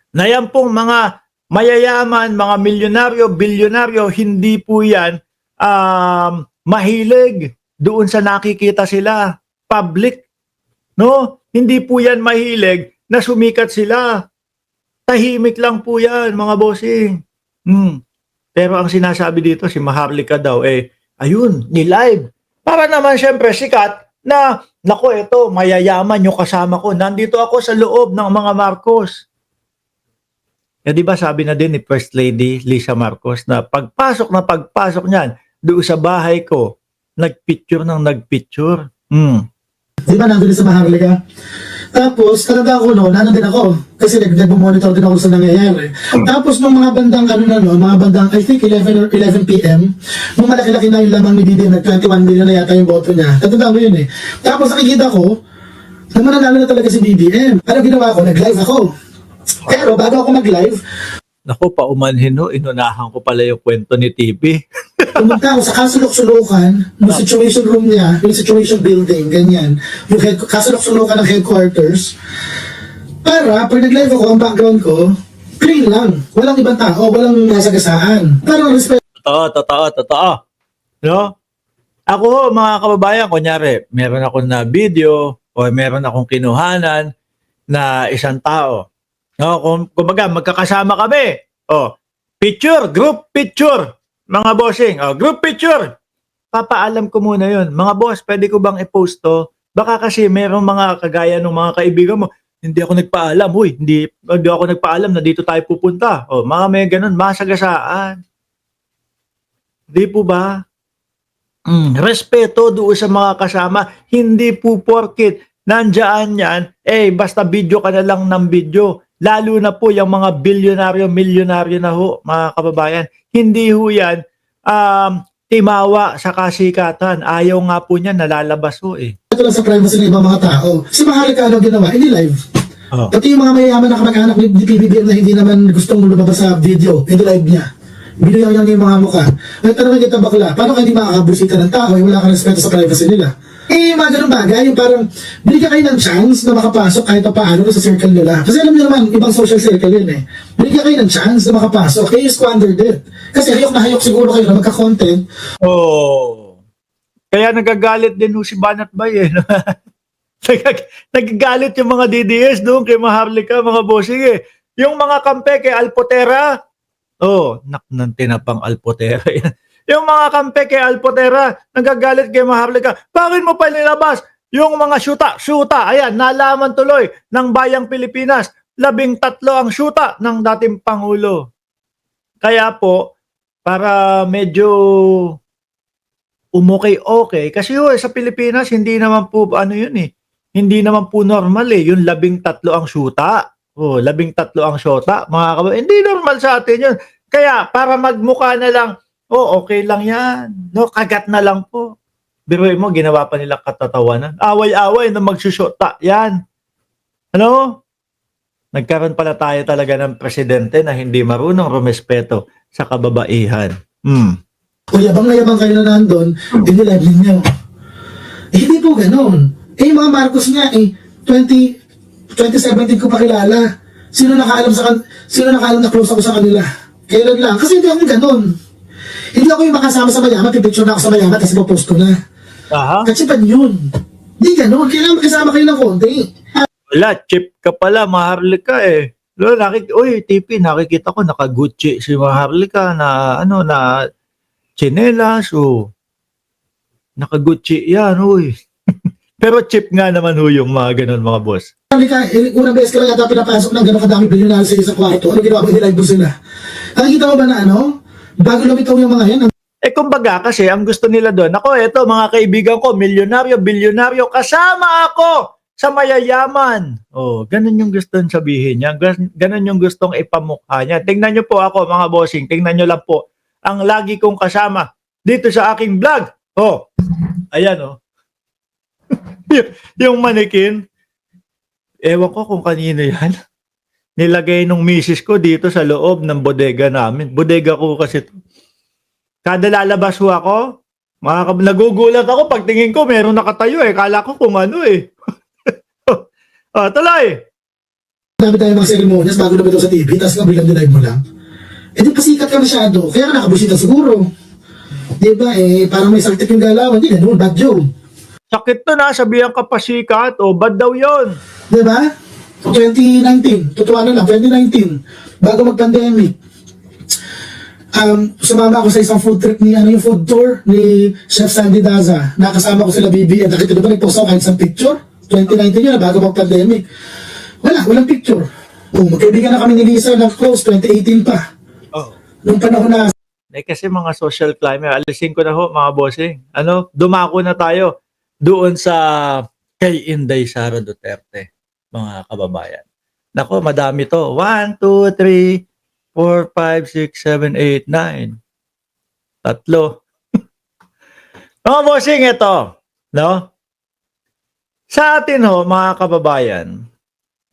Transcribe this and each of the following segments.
Na yan pong mga mayayaman, mga milyonaryo, bilyonaryo, hindi po yan mahilig doon sa nakikita sila. Public, no? Hindi po yan mahilig na sumikat sila. Tahimik lang po yan, mga bossing. Pero ang sinasabi dito, si Maharlika daw, ayun, ni-live. Para naman syempre sikat na, nako, ito, mayayaman yung kasama ko. Nandito ako sa loob ng mga Marcos. Di ba sabi na din ni First Lady Lisa Marcos na pagpasok niyan doon sa bahay ko, nagpicture ng nagpicture. Di ba nandun sa Maharlika? Tapos, talaga ako nandun din ako. Kasi nag-monitor din ako sa nangyayari. Tapos, nung mga bandang, mga bandang, I think 11 or 11 p.m., nung malaki-laki na yung lamang ni BBM, nag-21 million na yata yung boto niya. Tatanda mo yun eh. Tapos, nakikita ko, na mananalo na talaga si BBM. Ano ginawa ko? Nag-live ako. Pero, bago ako mag-live, Naku, paumanhin no, inunahan ko pala yung kwento ni TV. pumunta ako sa kasulok-sulukan ng situation room niya, yung situation building, ganyan. Yung kasulok-sulukan ng headquarters. Para, pag nag-live ako, ang background ko, clean lang. Walang ibang tao, walang nasagasaan. Parang respect. Totoo. No? Ako, mga kababayan, kunyari, meron akong na video o meron akong kinuhanan na isang tao. No, kumbaga magkakasama kami. Picture, group picture. Mga bossing, group picture. Papaalam ko muna 'yon. Mga boss, pwede ko bang i-post 'to? Baka kasi merong mga kagaya ng mga kaibigan mo, hindi ako nagpaalam. Hindi ako nagpaalam na dito tayo pupunta. Mga may ganun, masagasaan. Di po ba? Respeto doon sa mga kasama. Hindi po porket nandiyan yan, basta video ka na lang ng video. Lalo na po yung mga bilyonaryo, milyonaryo na ho, mga kababayan. Hindi ho yan timawa sa kasikatan. Ayaw nga po niya, nalalabas ho eh. Ito lang sa privacy ng ibang mga tao. Si Maharlika, ano ginawa? Ini-live. Pati yung mga mayayaman na kamag-anak ni PBBM na hindi naman gustong lumabas sa video, ini-live niya. Binayaw niya yung mga mukha. Nagtanong kita bakla, paano ka hindi makakabusita ng tao, wala kang respeto sa privacy nila? Mga ganun bagay, yung parang binigyan kayo ng chance na makapasok kahit pa paano sa circle nila. Kasi alam niyo naman, ibang social circle yun eh. Binigyan kayo ng chance na makapasok, kayo squandered it. Kasi hayok na hayok siguro kayo na magka-content. Kaya nagagalit din ho si Banat Bay eh. Nagagalit yung mga DDS doon kay Maharlika, mga bossing eh. Yung mga kampe kay Alpotera, ng tinapang Alpotera yan. Yung mga kampe kay Alpotera, nagagalit kay Maharlika. Bakit mo pa nilabas? Yung mga syuta, ayan, nalaman tuloy ng bayang Pilipinas. 13 ang syuta ng dating Pangulo. Kaya po, para medyo umukay-okay, kasi sa Pilipinas, hindi naman po, hindi naman po normal yung 13 ang syuta. 13 ang syota, mga kababayan. Hindi normal sa atin yun. Kaya, para magmukha na lang, okay lang yan. No, kagat na lang po. Biruin mo, ginawa pa nila katatawanan. Away-away na magsusyota. Yan. Ano? Nagkaroon pala tayo talaga ng presidente na hindi marunong rumespeto sa kababaihan. Kung yabang na yabang kayo na nandun, ini-live ninyo. Hindi po ganun. Yung mga Marcos nga, 2017 ko pa kilala. Sino nakaalam na close ako sa kanila? Kailan lang? Kasi hindi ako ganun. Hindi ako yung makasama sa mayaman, pipicture na ako sa mayaman, tapos ipopost ko na. Kasi pa yun. Hindi ganun. Kailangan makasama kayo ng konti. Wala, cheap ka pala, Maharlika eh. TP, nakikita ko naka-Gucci si Maharlika na na tsinelas naka-Gucci yan, Pero cheap nga naman yung mga ganun, mga boss. Unang beses ka lang yata pinapasok ng gano'ng kadami bilyonaryo sa isang kwarto. Ano ginawa mo? Nilive mo sila. Nakikita mo ba na bago lumitaw yung mga yan? Kumbaga kasi ang gusto nila doon, eto mga kaibigan ko, milyonaryo, bilyonaryo, kasama ako sa mayayaman. Ganun yung gustong sabihin niya. Ganun yung gustong ipamukha niya. Tingnan niyo po ako, mga bossing. Tingnan niyo lang po ang lagi kong kasama dito sa aking vlog. Ayan yung manikin. Ewan ko kung kanino yan. Nilagay nung misis ko dito sa loob ng bodega namin. Bodega ko kasi to. Kada lalabas ho ako, nagugulat ako pagtingin ko, meron nakatayo Kala ko kung ano tuloy. Dami tayong mga ceremonies bago na ito sa TV, tapos biglang dinive mo lang. Eh di pasikat ka masyado, kaya ka nakabusita siguro. Di ba parang may saltik yung galawan, di ganun, bad joke. Sakit to na, sabihan ka pasikat, o bad daw yun. Di ba? 2019, totoo na lang, 2019, bago mag-pandemic. Sumama ako sa isang food trip ni, yung food tour ni Chef Sandy Daza. Nakasama ko sila BBM. Nakita ba nag-post ako kahit isang picture? 2019 yun, bago mag-pandemic. Walang picture. Magkaibigan na kami ni Lisa ng close, 2018 pa. Oh. Nung panahon na Kasi mga social climber, alisin ko na ho mga bossing. Dumako na tayo doon sa kay Inday Sara Duterte, mga kababayan. Nako, madami to. 1, 2, 3, 4, 5, 6, 7, 8, 9. Tatlo. Mga bossing, ito. No? Sa atin ho, mga kababayan,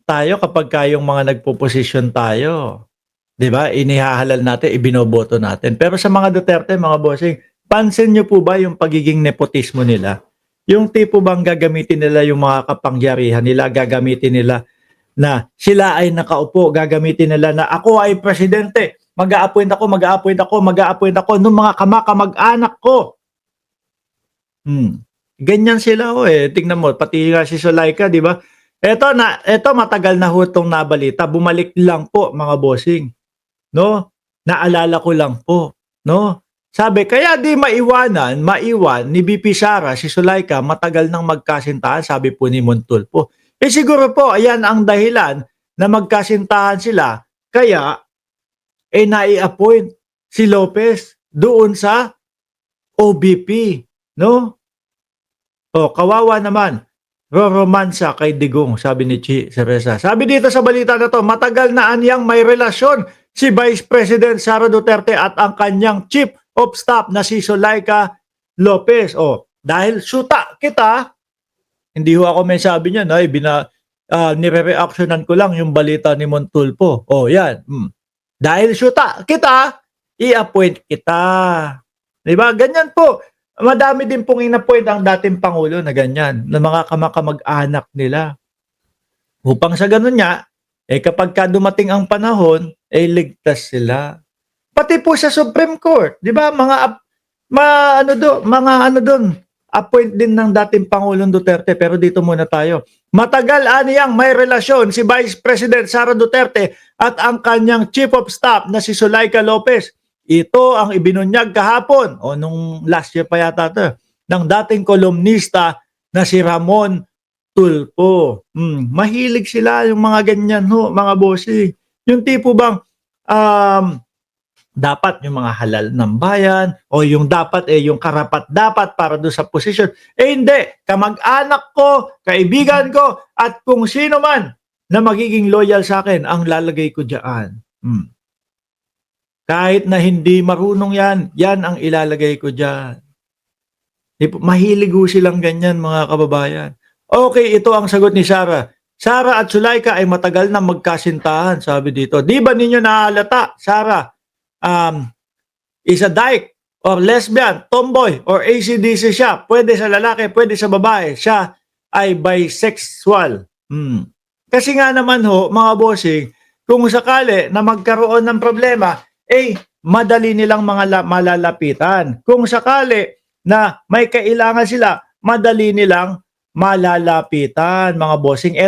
tayo kapag kayong mga nagpo-posisyon tayo, di ba? Inihahalal natin, ibinoboto natin. Pero sa mga Duterte, mga bossing, pansin nyo po ba yung pagiging nepotismo nila? Yung tipo bang gagamitin nila yung mga kapangyarihan nila, gagamitin nila na sila ay nakaupo, gagamitin nila na ako ay presidente, mag-a-appoint ako ng mga kamag-anak ko. Ganyan sila tingnan mo, pati nga si Sulaika, di ba? Ito matagal na hutong nabalita, bumalik lang po mga bossing. No? Naalala ko lang po, no? Sabi, kaya di maiwan ni BP Sara, si Sulaika, matagal nang magkasintahan, sabi po ni Montulfo. Siguro po, ayan ang dahilan na magkasintahan sila, kaya, nai-appoint si Lopez doon sa OBP, no? Kawawa naman, roromansa kay Digong, sabi ni Chi Cereza. Sabi dito sa balita na to, matagal na anyang may relasyon si Vice President Sara Duterte at ang kanyang Chief of Staff na si Sulaika Lopez. Dahil syuta kita, hindi ho ako may sabi niya, nire-reactionan ko lang yung balita ni Montulfo. Yan. Dahil syuta kita, i-appoint kita. Diba? Ganyan po. Madami din pong in-appoint ang dating Pangulo na ganyan, na mga kamag-anak nila. Upang sa ganun nga, kapag dumating ang panahon, ligtas sila. Pati po sa Supreme Court, 'di ba? Mga doon, appoint din ng dating Pangulong Duterte, pero dito muna tayo. Matagal aniyang may relasyon si Vice President Sara Duterte at ang kanyang Chief of Staff na si Sulaika Lopez. Ito ang ibinunyag kahapon nung last year pa yata ito, ng dating kolumnista na si Ramon Tulfo. Mahilig sila yung mga ganyan mga bossy. Yung tipo bang dapat yung mga halal ng bayan o yung dapat yung karapat dapat para doon sa posisyon. Hindi, kamag-anak ko, kaibigan ko at kung sino man na magiging loyal sa akin ang lalagay ko diyan. Kahit na hindi marunong yan ang ilalagay ko diyan. Mahilig silang ganyan mga kababayan. Okay, ito ang sagot ni Sara. Sara at Sulaika ay matagal na magkasintahan, sabi dito. Di ba ninyo nahalata, Sara, is a dyke or lesbian, tomboy, or AC/DC siya. Pwede sa lalaki, pwede sa babae. Siya ay bisexual. Kasi nga naman mga bossing, kung sakali na magkaroon ng problema, madali nilang malalapitan. Kung sakali na may kailangan sila, madali nilang malalapitan, mga bossing.